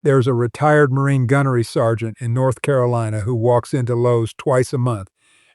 There's a retired Marine gunnery sergeant in North Carolina who walks into Lowe's twice a month,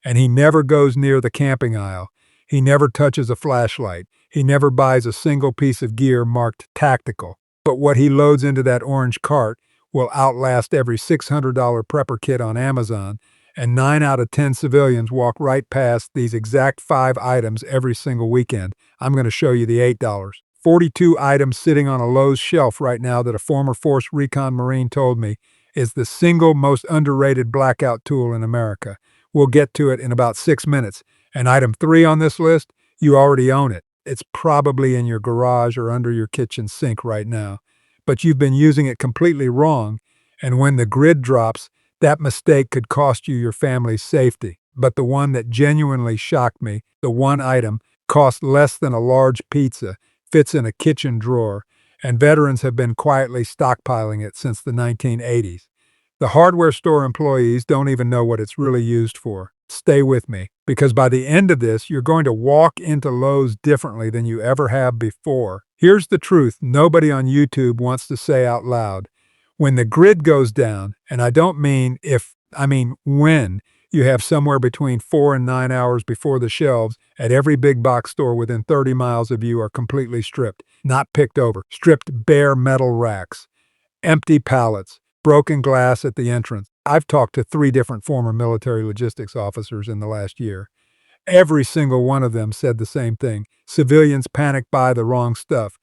and he never goes near the camping aisle. He never touches a flashlight. He never buys a single piece of gear marked tactical. But what he loads into that orange cart will outlast every $600 prepper kit on Amazon, and 9 out of 10 civilians walk right past these exact 5 items every single weekend. I'm going to show you the $8. 42 items sitting on a Lowe's shelf right now that a former Force Recon Marine told me is the single most underrated blackout tool in America. We'll get to it in about 6 minutes. And item 3 on this list, you already own it. It's probably in your garage or under your kitchen sink right now. But you've been using it completely wrong, and when the grid drops, that mistake could cost you your family's safety. But the one that genuinely shocked me, the one item, cost less than a large pizza, fits in a kitchen drawer, and veterans have been quietly stockpiling it since the 1980s. The hardware store employees don't even know what it's really used for. Stay with me, because by the end of this, you're going to walk into Lowe's differently than you ever have before. Here's the truth nobody on YouTube wants to say out loud. When the grid goes down, and I don't mean if, I mean when, you have somewhere between 4 and 9 hours before the shelves at every big box store within 30 miles of you are completely stripped, not picked over, stripped bare metal racks, empty pallets, broken glass at the entrance. I've talked to 3 different former military logistics officers in the last year. Every single one of them said the same thing. Civilians panic buy the wrong stuff.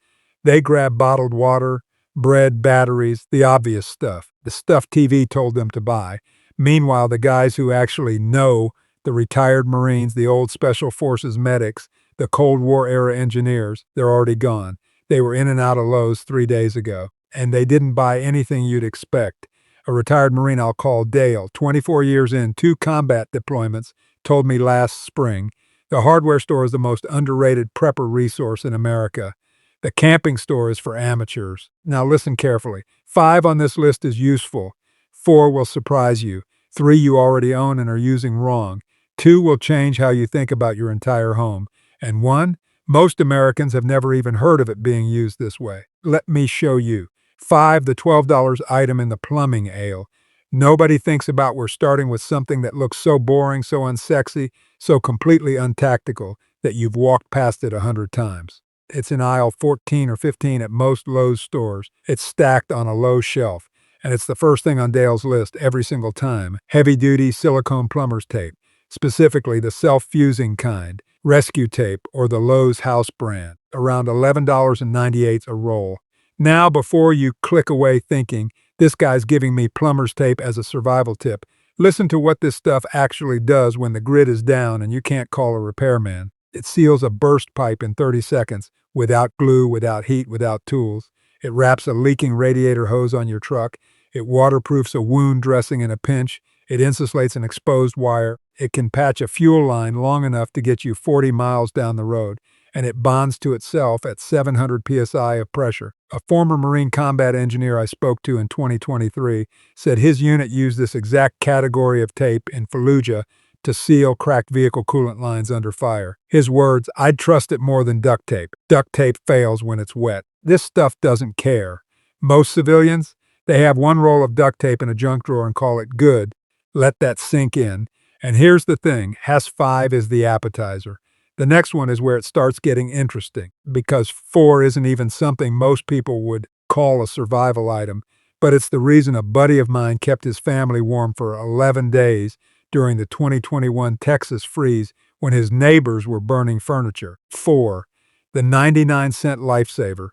They grab bottled water, bread, batteries, the obvious stuff, the stuff TV told them to buy. Meanwhile, the guys who actually know, the retired Marines, the old Special Forces medics, the Cold War era engineers, they're already gone. They were in and out of Lowe's 3 days ago, and they didn't buy anything you'd expect. A retired Marine I'll call Dale, 24 years in, 2 combat deployments, told me last spring, the hardware store is the most underrated prepper resource in America. The camping store is for amateurs. Now listen carefully. 5 on this list is useful. 4 will surprise you. 3 you already own and are using wrong. 2 will change how you think about your entire home. And 1, most Americans have never even heard of it being used this way. Let me show you. 5, the $12 item in the plumbing aisle. Nobody thinks about we're starting with something that looks so boring, so unsexy, so completely untactical that you've walked past it 100 times. It's in aisle 14 or 15 at most Lowe's stores. It's stacked on a low shelf, and it's the first thing on Dale's list every single time. Heavy-duty silicone plumber's tape, specifically the self-fusing kind, rescue tape, or the Lowe's house brand, around $11.98 a roll. Now, before you click away thinking, this guy's giving me plumber's tape as a survival tip, listen to what this stuff actually does when the grid is down and you can't call a repairman. It seals a burst pipe in 30 seconds, without glue, without heat, without tools. It wraps a leaking radiator hose on your truck. It waterproofs a wound dressing in a pinch. It insulates an exposed wire. It can patch a fuel line long enough to get you 40 miles down the road. And it bonds to itself at 700 psi of pressure. A former Marine combat engineer I spoke to in 2023 said his unit used this exact category of tape in Fallujah to seal cracked vehicle coolant lines under fire. His words, "I'd trust it more than duct tape. Duct tape fails when it's wet. This stuff doesn't care." Most civilians, they have 1 roll of duct tape in a junk drawer and call it good. Let that sink in. And here's the thing, HAS 5 is the appetizer. The next one is where it starts getting interesting, because 4 isn't even something most people would call a survival item, but it's the reason a buddy of mine kept his family warm for 11 days during the 2021 Texas freeze when his neighbors were burning furniture. 4, the 99-cent Lifesaver.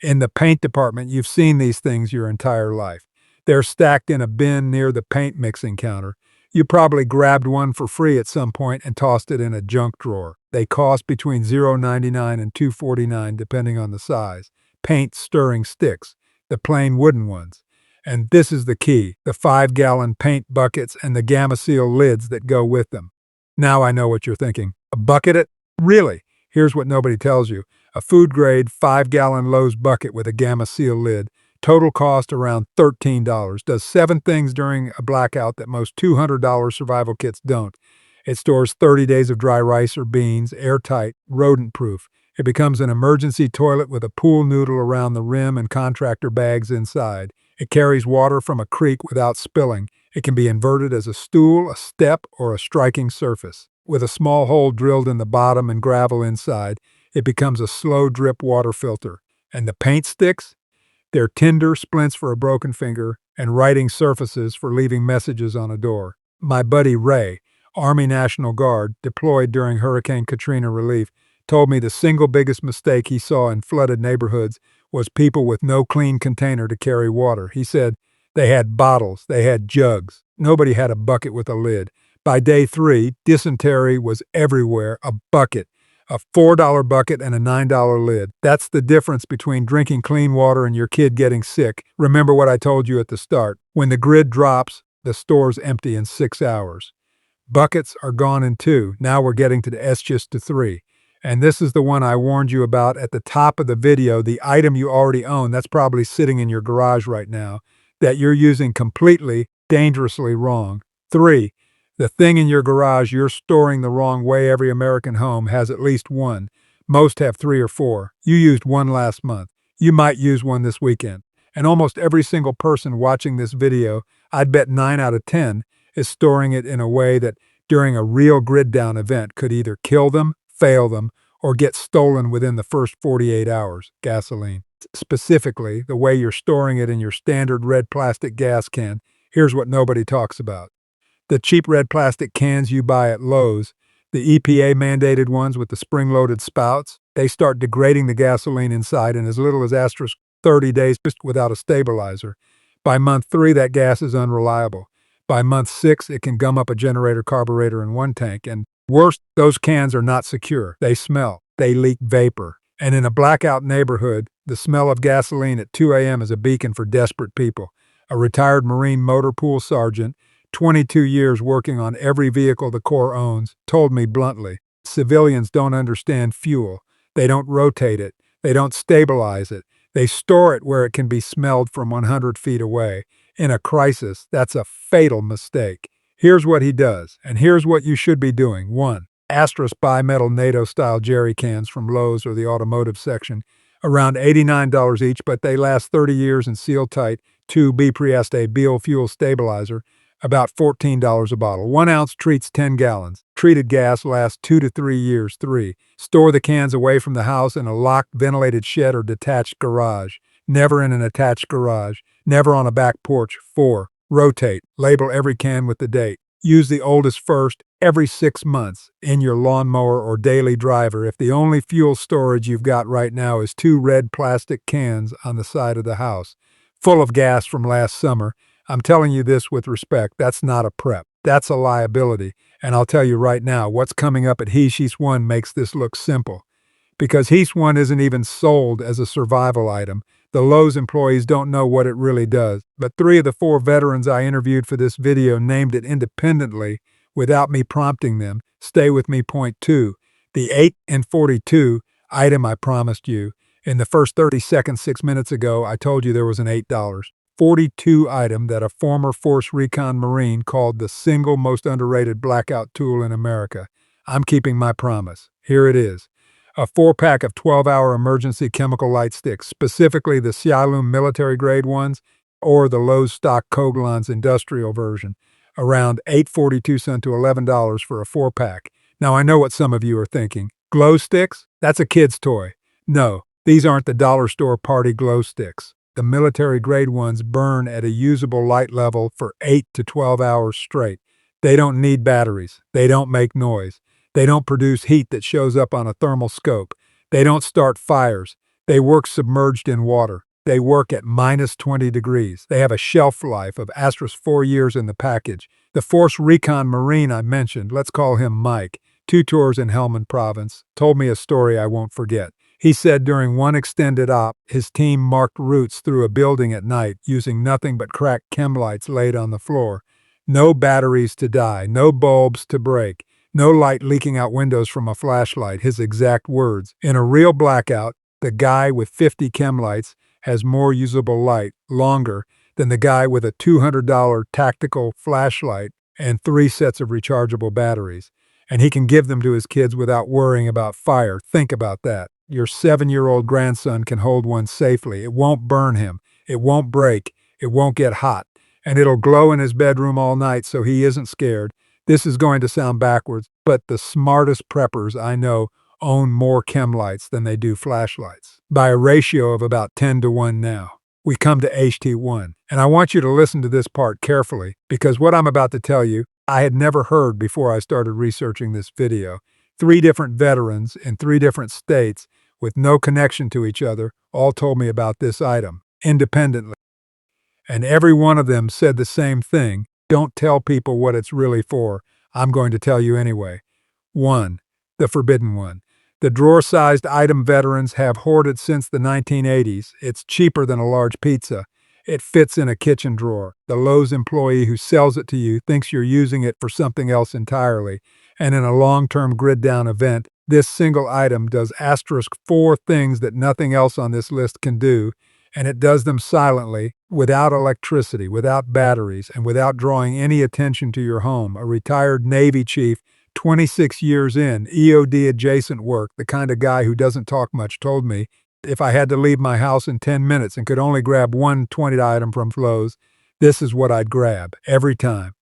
In the paint department, you've seen these things your entire life. They're stacked in a bin near the paint mixing counter. You probably grabbed one for free at some point and tossed it in a junk drawer. They cost between $0.99 and $2.49 depending on the size. Paint stirring sticks, the plain wooden ones. And this is the key, the 5-gallon paint buckets and the Gamma Seal lids that go with them. Now I know what you're thinking. A bucket it? Really? Here's what nobody tells you. A food-grade 5-gallon Lowe's bucket with a Gamma Seal lid. Total cost around $13. Does 7 things during a blackout that most $200 survival kits don't. It stores 30 days of dry rice or beans, airtight, rodent-proof. It becomes an emergency toilet with a pool noodle around the rim and contractor bags inside. It carries water from a creek without spilling. It can be inverted as a stool, a step, or a striking surface. With a small hole drilled in the bottom and gravel inside, it becomes a slow drip water filter. And the paint sticks? They're tinder splints for a broken finger and writing surfaces for leaving messages on a door. My buddy Ray, Army National Guard, deployed during Hurricane Katrina relief, told me the single biggest mistake he saw in flooded neighborhoods was people with no clean container to carry water. He said they had bottles, they had jugs. Nobody had a bucket with a lid. By day 3, dysentery was everywhere, a bucket. A $4 bucket and a $9 lid. That's the difference between drinking clean water and your kid getting sick. Remember what I told you at the start. When the grid drops, the store's empty in 6 hours. Buckets are gone in 2. Now we're getting to the SHTF. And this is the one I warned you about at the top of the video, the item you already own, that's probably sitting in your garage right now, that you're using completely, dangerously wrong. 3. The thing in your garage you're storing the wrong way. Every American home has at least one. Most have 3 or 4. You used one last month. You might use one this weekend. And almost every single person watching this video, I'd bet 9 out of 10, is storing it in a way that during a real grid down event could either kill them, fail them, or get stolen within the first 48 hours. Gasoline. Specifically, the way you're storing it in your standard red plastic gas can. Here's what nobody talks about. The cheap red plastic cans you buy at Lowe's, the EPA-mandated ones with the spring-loaded spouts, they start degrading the gasoline inside in as little as 30 days without a stabilizer. By month 3, that gas is unreliable. By month 6, it can gum up a generator carburetor in one tank. And worse, those cans are not secure. They smell. They leak vapor. And in a blackout neighborhood, the smell of gasoline at 2 a.m. is a beacon for desperate people. A retired Marine motor pool sergeant, 22 years working on every vehicle the Corps owns, told me bluntly, civilians don't understand fuel. They don't rotate it. They don't stabilize it. They store it where it can be smelled from 100 feet away. In a crisis, that's a fatal mistake. Here's what he does, and here's what you should be doing. 1. Bimetal NATO-style jerry cans from Lowe's or the automotive section. Around $89 each, but they last 30 years and seal tight. 2. sta-bil fuel stabilizer. About $14 a bottle. 1 ounce treats 10 gallons. Treated gas lasts 2 to 3 years. 3. Store the cans away from the house in a locked, ventilated shed or detached garage. Never in an attached garage. Never on a back porch. 4. Rotate. Label every can with the date. Use the oldest first every 6 months in your lawnmower or daily driver if the only fuel storage you've got right now is 2 red plastic cans on the side of the house, full of gas from last summer. I'm telling you this with respect, that's not a prep. That's a liability. And I'll tell you right now, what's coming up at He's 1 makes this look simple. Because He's 1 isn't even sold as a survival item. The Lowe's employees don't know what it really does. But 3 of the 4 veterans I interviewed for this video named it independently without me prompting them. Stay with me. Point 2. The 8 and 42 item I promised you. In the first 30 seconds 6 minutes ago, I told you there was an $8.42 item that a former Force Recon Marine called the single most underrated blackout tool in America. I'm keeping my promise. Here it is. A 4-pack of 12-hour emergency chemical light sticks, specifically the Xiaolun military-grade ones or the Lowe's stock Koglans industrial version, around $8.42 to $11 for a 4-pack. Now I know what some of you are thinking. Glow sticks? That's a kid's toy. No, these aren't the dollar store party glow sticks. The military-grade ones burn at a usable light level for 8 to 12 hours straight. They don't need batteries. They don't make noise. They don't produce heat that shows up on a thermal scope. They don't start fires. They work submerged in water. They work at minus 20 degrees. They have a shelf life of 4 years in the package. The Force Recon Marine I mentioned, let's call him Mike, 2 tours in Helmand Province, told me a story I won't forget. He said during one extended op, his team marked routes through a building at night using nothing but cracked chem lights laid on the floor. No batteries to die, no bulbs to break. No light leaking out windows from a flashlight, his exact words. In a real blackout, the guy with 50 chem lights has more usable light, longer, than the guy with a $200 tactical flashlight and 3 sets of rechargeable batteries. And he can give them to his kids without worrying about fire. Think about that. Your 7-year-old grandson can hold one safely. It won't burn him. It won't break. It won't get hot. And it'll glow in his bedroom all night so he isn't scared. This is going to sound backwards, but the smartest preppers I know own more chem lights than they do flashlights, by a ratio of about 10-1 now. We come to HT1, and I want you to listen to this part carefully, because what I'm about to tell you, I had never heard before I started researching this video. 3 different veterans in 3 different states with no connection to each other all told me about this item, independently. And every one of them said the same thing: don't tell people what it's really for. I'm going to tell you anyway. 1. The forbidden one. The drawer-sized item veterans have hoarded since the 1980s. It's cheaper than a large pizza. It fits in a kitchen drawer. The Lowe's employee who sells it to you thinks you're using it for something else entirely. And in a long-term grid-down event, this single item does *4 things that nothing else on this list can do, and it does them silently, without electricity, without batteries, and without drawing any attention to your home. A retired Navy chief, 26 years in, EOD adjacent work, the kind of guy who doesn't talk much, told me if I had to leave my house in 10 minutes and could only grab one $20 item from Lowe's, this is what I'd grab, every time.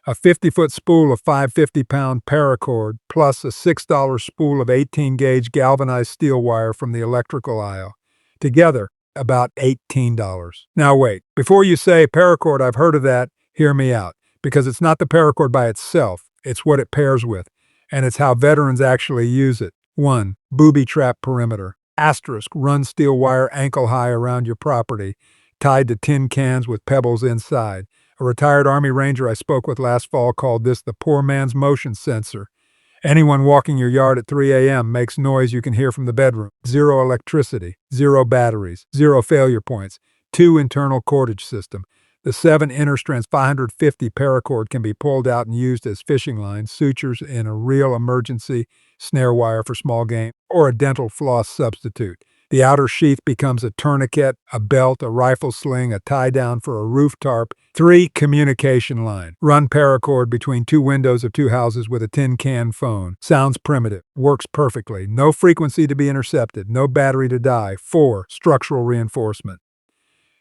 A 50-foot spool of 550-pound paracord, plus a $6 spool of 18-gauge galvanized steel wire from the electrical aisle. Together, about $18. Now wait, before you say paracord, I've heard of that, hear me out, because it's not the paracord by itself, it's what it pairs with, and it's how veterans actually use it. 1. Booby trap perimeter. Run steel wire ankle high around your property, tied to tin cans with pebbles inside. A retired Army Ranger I spoke with last fall called this the poor man's motion sensor. Anyone walking your yard at 3 a.m. makes noise you can hear from the bedroom. 0 electricity, 0 batteries, 0 failure points, 2 internal cordage system. The 7 inner strands 550 paracord can be pulled out and used as fishing lines, sutures in a real emergency, snare wire for small game, or a dental floss substitute. The outer sheath becomes a tourniquet, a belt, a rifle sling, a tie-down for a roof tarp. 3. Communication line. Run paracord between 2 windows of 2 houses with a tin can phone. Sounds primitive. Works perfectly. No frequency to be intercepted. No battery to die. 4. Structural reinforcement.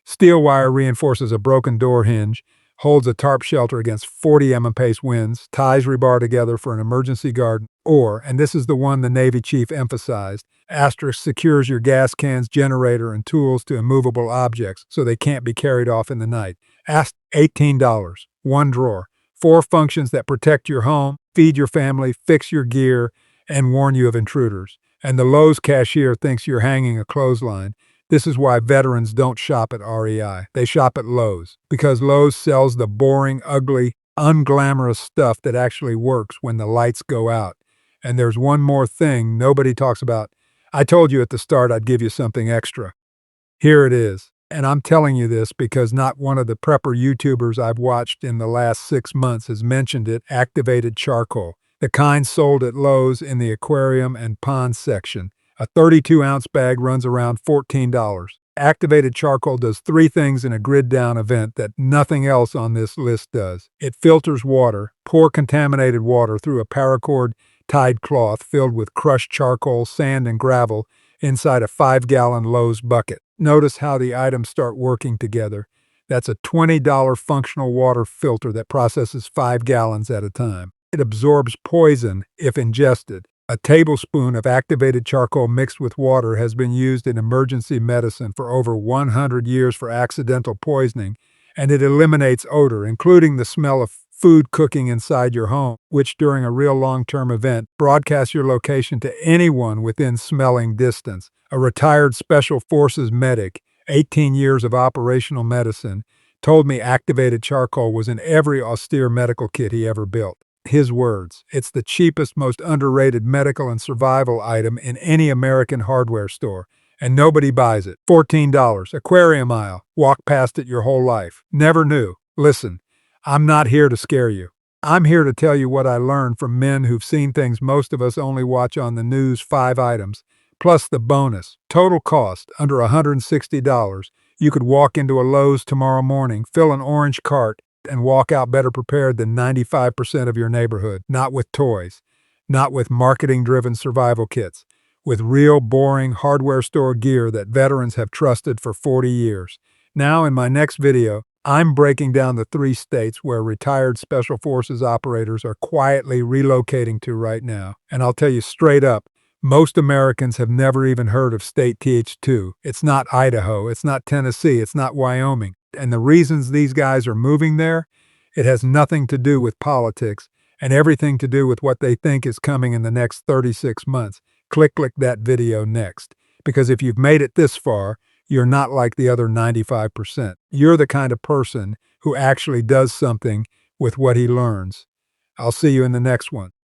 Steel wire reinforces a broken door hinge, holds a tarp shelter against 40 mm-pace winds, ties rebar together for an emergency guard, or, and this is the one the Navy chief emphasized, secures your gas cans, generator, and tools to immovable objects so they can't be carried off in the night. $18. 1 drawer. 4 functions that protect your home, feed your family, fix your gear, and warn you of intruders. And the Lowe's cashier thinks you're hanging a clothesline. This is why veterans don't shop at REI. They shop at Lowe's, because Lowe's sells the boring, ugly, unglamorous stuff that actually works when the lights go out. And there's one more thing nobody talks about. I told you at the start I'd give you something extra. Here it is. And I'm telling you this because not one of the prepper YouTubers I've watched in the last 6 months has mentioned it: activated charcoal. The kind sold at Lowe's in the aquarium and pond section. A 32-ounce bag runs around $14. Activated charcoal does 3 things in a grid-down event that nothing else on this list does. It filters water, pour contaminated water through a paracord-tied cloth filled with crushed charcoal, sand, and gravel inside a 5-gallon Lowe's bucket. Notice how the items start working together. That's a $20 functional water filter that processes 5 gallons at a time. It absorbs poison if ingested. A tablespoon of activated charcoal mixed with water has been used in emergency medicine for over 100 years for accidental poisoning, and it eliminates odor, including the smell of food cooking inside your home, which during a real long-term event broadcasts your location to anyone within smelling distance. A retired Special Forces medic, 18 years of operational medicine, told me activated charcoal was in every austere medical kit he ever built. His words: it's the cheapest, most underrated medical and survival item in any American hardware store, and nobody buys it. $14, aquarium aisle, walk past it your whole life. Never knew. Listen, I'm not here to scare you. I'm here to tell you what I learned from men who've seen things most of us only watch on the news. 5 items, plus the bonus. Total cost, under $160. You could walk into a Lowe's tomorrow morning, fill an orange cart, and walk out better prepared than 95% of your neighborhood. Not with toys, not with marketing-driven survival kits, with real boring hardware store gear that veterans have trusted for 40 years. Now in my next video, I'm breaking down the 3 states where retired Special Forces operators are quietly relocating to right now. And I'll tell you straight up, most Americans have never even heard of State TH2. It's not Idaho, it's not Tennessee, it's not Wyoming. And the reasons these guys are moving there, it has nothing to do with politics and everything to do with what they think is coming in the next 36 months. Click that video next. Because if you've made it this far, you're not like the other 95%. You're the kind of person who actually does something with what he learns. I'll see you in the next one.